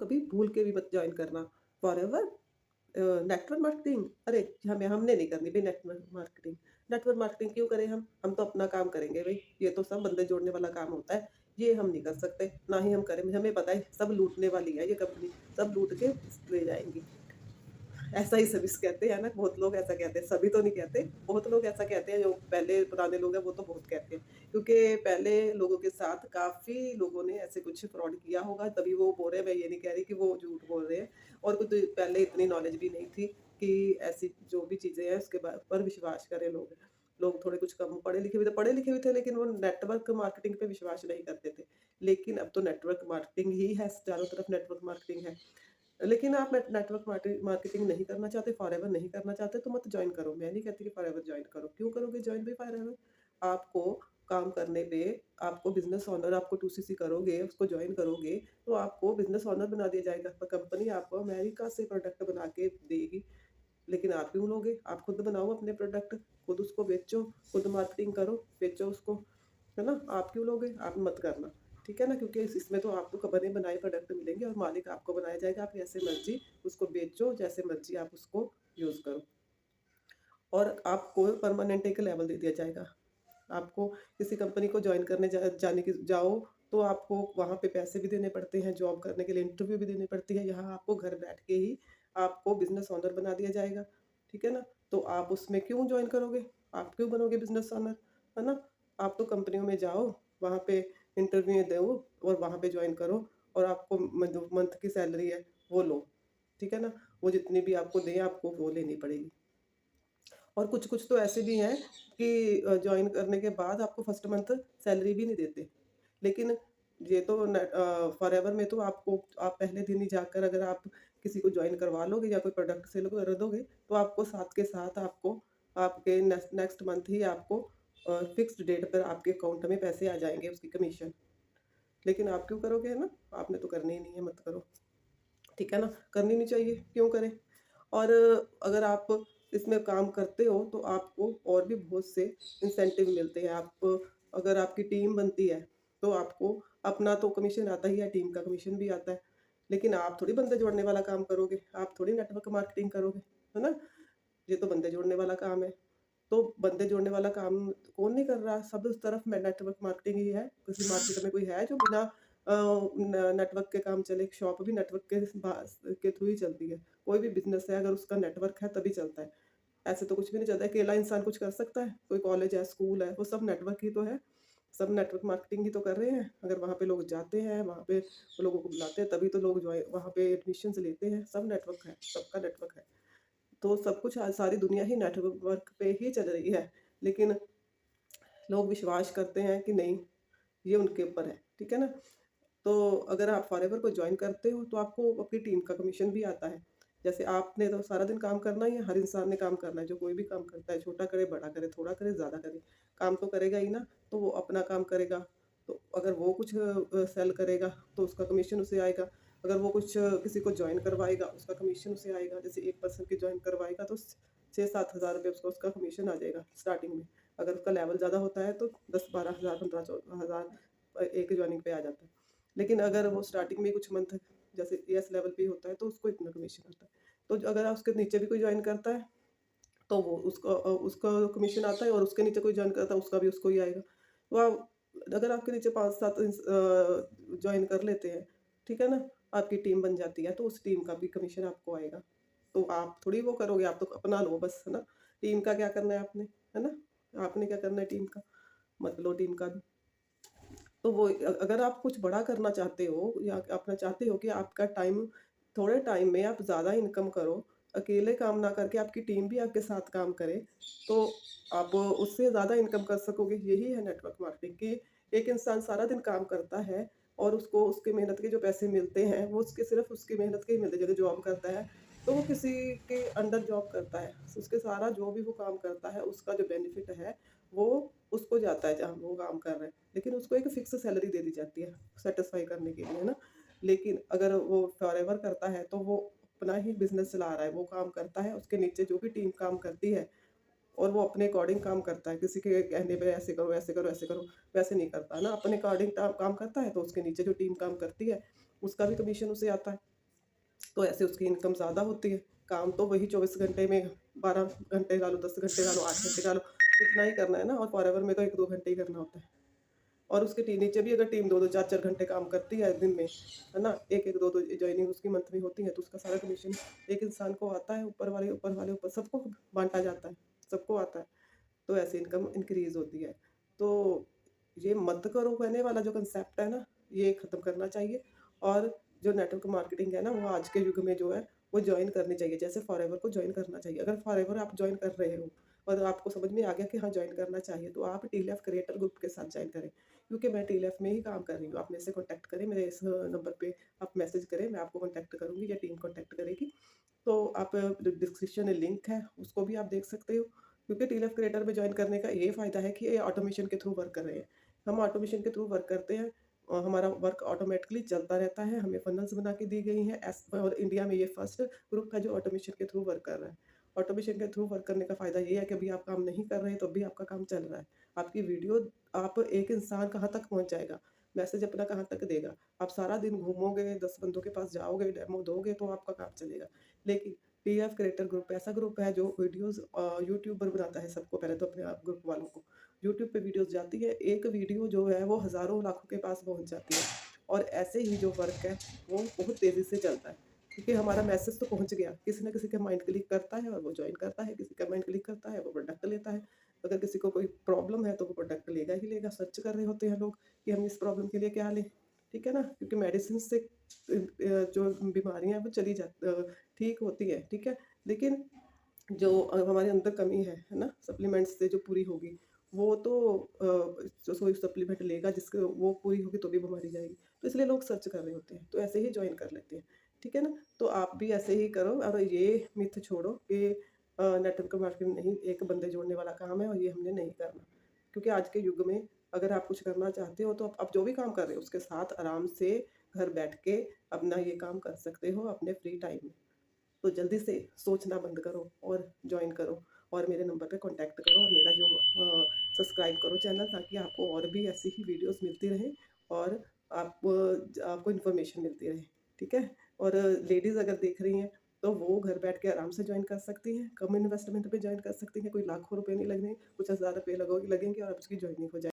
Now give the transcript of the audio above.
कभी भूल के भी मत ज्वाइन करना। फॉरएवर नेटवर्क मार्केटिंग, अरे हमें हमने नहीं करनी भाई नेटवर्क मार्केटिंग। नेटवर्क मार्केटिंग क्यों करें हम तो अपना काम करेंगे भाई, ये तो सब बंदे जोड़ने वाला काम होता है, ये हम नहीं कर सकते, ना ही हम करें, हमें पता है सब लूटने वाली है ये कंपनी, सब लूट के ले जाएंगी। ऐसा ही सभी कहते हैं ना, बहुत लोग ऐसा कहते हैं, सभी तो नहीं कहते, बहुत लोग ऐसा कहते हैं, जो पहले पुराने लोग हैं वो तो बहुत कहते हैं। क्योंकि पहले लोगों के साथ काफ़ी लोगों ने ऐसे कुछ फ्रॉड किया होगा, तभी वो बोल रहे हैं, मैं ये नहीं कह रही कि वो झूठ बोल रहे हैं। और कुछ पहले इतनी नॉलेज भी नहीं थी कि ऐसी जो भी चीज़ें हैं उसके पर विश्वास करें लोग। लोग थोड़े कुछ कम पढ़े लिखे भी थे, लेकिन वो नेटवर्क मार्केटिंग पे विश्वास नहीं करते थे। लेकिन अब तो नेटवर्क मार्केटिंग ही है, चारों तरफ नेटवर्क मार्केटिंग है। लेकिन आप नेटवर्क मार्केटिंग नहीं करना चाहते, फॉरएवर नहीं करना चाहते, तो मत जॉइन करो। मैं नहीं कहती कि फॉरएवर जॉइन करो। क्यों करोगे जॉइन भी फॉरएवर? आपको काम करने पे, आपको बिज़नेस ओनर, आपको 2सीसी करोगे, उसको जॉइन करोगे, तो आपको बिज़नेस ओनर बना दिया जाएगा। पर कंपनी आपको अमेरिका से प्रोडक्ट बना के देगी। लेकिन आप क्यों लोगे? आप खुद बनाओ अपने प्रोडक्ट, खुद उसको बेचो, खुद मार्केटिंग करो, बेचो उसको, है ना? आप क्यों लोगे? आप मत करना, ठीक है ना? क्योंकि इसमें तो आपको बने बनाए प्रोडक्ट मिलेंगे और मालिक आपको बनाया जाएगा, आप जैसे मर्ज़ी उसको बेचो, जैसे मर्ज़ी आप उसको यूज़ करो। और आपको परमानेंट एक लेवल दे दिया जाएगा। आपको किसी कंपनी को जॉइन करने जाने की जाओ, तो आपको वहाँ पे पैसे भी देने पड़ते हैं, जॉब करने के लिए इंटरव्यू भी देनी पड़ती है। यहाँ आपको घर बैठ के ही आपको बिज़नेस ओनर बना दिया जाएगा, ठीक है ना? तो आप उसमें क्यों जॉइन करोगे? आप क्यों बनोगे बिज़नेस ओनर, है ना? आप तो कंपनियों में जाओ, वहाँ पे इंटरव्यू दो और वहाँ पे जॉइन करो, और आपको मंथ की सैलरी है वो लो, ठीक है ना? वो जितनी भी आपको दें, आपको वो लेनी पड़ेगी। और कुछ-कुछ तो ऐसे भी हैं कि जॉइन करने के बाद आपको फर्स्ट मंथ सैलरी भी नहीं देते। लेकिन ये तो फॉरएवर में तो आपको, आप पहले दिन ही जाकर अगर आप किसी को जॉइन करवा लोगे या कोई प्रोडक्ट सेल कर दोगे, तो आपको साथ के साथ आपको आपके नेक्स्ट नेक्स्ट मंथ ही आपको फिक्स्ड डेट पर आपके अकाउंट में पैसे आ जाएँगे, उसकी कमीशन। लेकिन आप क्यों करोगे, है ना? आपने तो करनी ही नहीं है, मत करो। ठीक है ना? करनी नहीं चाहिए, क्यों करें? और अगर आप इसमें काम करते हो तो आपको और भी बहुत से इंसेंटिव मिलते हैं। आप अगर आपकी टीम बनती है, तो आपको अपना तो कमीशन आता ही है, टीम का कमीशन भी आता है। लेकिन आप थोड़ी बंदे जोड़ने वाला काम करोगे, आप थोड़ी नेटवर्क मार्केटिंग करोगे, है ना? ये तो बंदे जोड़ने वाला काम है। तो बंदे जोड़ने वाला काम कौन नहीं कर रहा? सब उस तरफ में नेटवर्क मार्केटिंग ही है। किसी मार्केट में कोई है जो बिना नेटवर्क के काम चले? शॉप भी नेटवर्क के थ्रू ही चलती है। कोई भी बिज़नेस है, अगर उसका नेटवर्क है तभी चलता है। ऐसे तो कुछ भी नहीं चलता है। अकेला इंसान कुछ कर सकता है? कोई कॉलेज है, स्कूल है, वो सब नेटवर्क ही तो है। सब नेटवर्क मार्केटिंग ही तो कर रहे हैं। अगर वहाँ पे लोग जाते हैं, वहाँ पे लोगों को बुलाते हैं, तभी तो लोग वहाँ पे एडमिशन्स लेते हैं। सब नेटवर्क है, सबका नेटवर्क है। तो सब कुछ आज सारी दुनिया ही नेटवर्क पे ही चल रही है। लेकिन लोग विश्वास करते हैं कि नहीं, ये उनके ऊपर है, ठीक है ना? तो अगर आप फॉरएवर को जॉइन करते हो, तो आपको अपनी टीम का कमीशन भी आता है। जैसे आपने तो सारा दिन काम करना ही है, हर इंसान ने काम करना है, जो कोई भी काम करता है, छोटा करे, बड़ा करे, थोड़ा करे, ज़्यादा करे, काम तो करेगा ही ना। तो वो अपना काम करेगा, तो अगर वो कुछ सेल करेगा, तो उसका कमीशन उसे आएगा। अगर वो कुछ किसी को जॉइन करवाएगा, उसका कमीशन उसे आएगा। जैसे एक पर्सन की जॉइन करवाएगा, तो 6-7 हज़ार रुपये उसको उसका कमीशन आ जाएगा स्टार्टिंग में। अगर उसका लेवल ज़्यादा होता है, तो 10-12 हज़ार, 15 हज़ार एक जॉइनिंग पे आ जाता है। लेकिन अगर वो स्टार्टिंग में कुछ मंथ जैसे एस लेवल पे होता है, तो उसको इतना कमीशन आता है। तो अगर आप उसके नीचे भी कोई जॉइन करता है, तो वो उसका कमीशन आता है, और उसके नीचे कोई जॉइन करता है, उसका भी उसको ही आएगा। तो आप अगर आपके नीचे 5-7 जॉइन कर लेते हैं, ठीक है ना? आपकी टीम बन जाती है, तो उस टीम का भी कमीशन आपको आएगा। तो आप थोड़ी वो करोगे, आप तो अपना लो बस, है ना? टीम का क्या करना है आपने, है ना? आपने क्या करना है टीम का? मत लो टीम का भी। तो वो अगर आप कुछ बड़ा करना चाहते हो, या अपना चाहते हो कि आपका टाइम, थोड़े टाइम में आप ज़्यादा इनकम करो, अकेले काम ना करके आपकी टीम भी आपके साथ काम करे, तो आप उससे ज़्यादा इनकम कर सकोगे। यही है नेटवर्क मार्केटिंग कि एक इंसान सारा दिन काम करता है, और उसको उसकी मेहनत के जो पैसे मिलते हैं, वो उसके सिर्फ़ उसकी मेहनत के ही मिलते हैं। जगह जॉब करता है, तो वो किसी के अंडर जॉब करता है, उसके सारा जो भी वो काम करता है, उसका जो बेनिफिट है, वो उसको जाता है जहाँ वो काम कर रहा है। लेकिन उसको एक फिक्स सैलरी दे दी जाती है, सैटिस्फाई करने के लिए, है ना? लेकिन अगर वो फॉरएवर करता है, तो वो अपना ही बिज़नेस चला रहा है, वो काम करता है, उसके नीचे जो भी टीम काम करती है, और वो अपने अकॉर्डिंग काम करता है। किसी के कहने पे ऐसे करो, ऐसे करो, ऐसे करो, वैसे नहीं करता, है ना? अपने अकॉर्डिंग काम काम करता है, तो उसके नीचे जो टीम काम करती है, उसका भी कमीशन उसे आता है। तो ऐसे उसकी इनकम ज़्यादा होती है। काम तो वही 24 घंटे में 12 घंटे डालो, 10 घंटे डालो, 8 घंटे डालो, इतना ही करना है ना, और फॉरएवर में तो 1-2 घंटे ही करना होता है। और उसके नीचे भी अगर टीम 2-2, 4-4 घंटे काम करती है दिन में, है ना? 1-1, 2-2 जॉइनिंग उसकी मंथ में होती है, तो उसका सारा कमीशन एक इंसान को आता है, ऊपर वाले ऊपर सबको बाँटा जाता है, सबको आता है। तो ऐसे इनकम इंक्रीज़ होती है। तो ये मत करो कहने वाला जो कांसेप्ट है ना, ये ख़त्म करना चाहिए। और जो नेटवर्क मार्केटिंग है ना, वो आज के युग में जो है, वो जॉइन करनी चाहिए। जैसे फॉरएवर को जॉइन करना चाहिए। अगर फॉरएवर आप जॉइन कर रहे हो और आपको समझ में आ गया कि हाँ, जॉइन करना चाहिए, तो आप टीएलएफ क्रिएटर ग्रुप के साथ जॉइन करें। क्योंकि मैं टीएलएफ में ही काम कर रही हूँ। आप मेरे से कॉन्टैक्ट करें, मेरे इस नंबर पे आप मैसेज करें, मैं आपको कॉन्टैक्ट करूँगी या टीम कॉन्टैक्ट करेगी। तो आप डिस्क्रिप्शन में लिंक है, उसको भी आप देख सकते हो। क्योंकि टीएलएफ क्रिएटर में जॉइन करने का ये फ़ायदा है कि ये ऑटोमेशन के थ्रू वर्क कर रहे हैं। हम ऑटोमेशन के थ्रू वर्क करते हैं और हमारा वर्क ऑटोमेटिकली चलता रहता है। हमें फनल्स बना के दी गई हैं और इंडिया में ये फर्स्ट ग्रुप है जो ऑटोमेशन के थ्रू वर्क कर रहा है। ऑटोमेशन के थ्रू वर्क करने का फ़ायदा ये है कि अभी आप काम नहीं कर रहे हैं, तो भी आपका काम चल रहा है। आपकी वीडियो आप एक इंसान कहाँ तक पहुँच जाएगा, मैसेज अपना कहाँ तक देगा। आप सारा दिन घूमोगे, 10 बंदों के पास जाओगे, डेमो दोगे, तो आपका काम चलेगा। लेकिन टीएफ क्रिएटर ग्रुप ऐसा ग्रुप है जो वीडियोज़ यूट्यूब पर बनाता है सबको पहले तो अपने आप ग्रुप वालों को। यूट्यूब पे वीडियोज़ जाती है, एक वीडियो जो है वो हज़ारों लाखों के पास पहुँच जाती है। और ऐसे ही जो वर्क है वो बहुत तेज़ी से चलता है। क्योंकि हमारा मैसेज तो पहुँच गया, किसी न किसी का माइंड क्लिक करता है और वो जॉइन करता है, किसी का माइंड क्लिक करता है वो प्रोडक्ट लेता है। अगर किसी को कोई प्रॉब्लम है तो वो प्रोडक्ट लेगा ही लेगा, सर्च कर रहे होते हैं लोग कि हम इस प्रॉब्लम के लिए क्या लें, ठीक है ना? क्योंकि मेडिसिन से जो बीमारियाँ हैं वो ठीक होती है, ठीक है? लेकिन जो हमारे अंदर कमी है ना? सप्लीमेंट्स से जो पूरी होगी, वो तो जो कोई सप्लीमेंट लेगा जिसके वो पूरी होगी तो भी बीमारी जाएगी। तो इसलिए लोग सर्च कर रहे होते हैं, तो ऐसे ही जॉइन कर लेते हैं, ठीक है ना? तो आप भी ऐसे ही करो और ये मिथ छोड़ो कि नेटवर्क मार्केटिंग नहीं एक बंदे जोड़ने वाला काम है और ये हमने नहीं करना। क्योंकि आज के युग में अगर आप कुछ करना चाहते हो तो आप जो भी काम कर रहे हो उसके साथ आराम से घर बैठ के अपना ये काम कर सकते हो अपने फ्री टाइम में। तो जल्दी से सोचना बंद करो और जॉइन करो और मेरे नंबर पे कॉन्टैक्ट करो और मेरा जो सब्सक्राइब करो चैनल, ताकि आपको और भी ऐसी ही वीडियोस मिलती रहें और आपको इन्फॉर्मेशन मिलती रहे, ठीक है? और लेडीज़ अगर देख रही हैं तो वो घर बैठ के आराम से जॉइन कर सकती हैं, कम इन्वेस्टमेंट पे जॉइन कर सकती हैं, कोई लाखों रुपए नहीं लगने, कुछ हज़ार रुपए लगेंगे और आपकी जॉइनिंग हो जाएगी।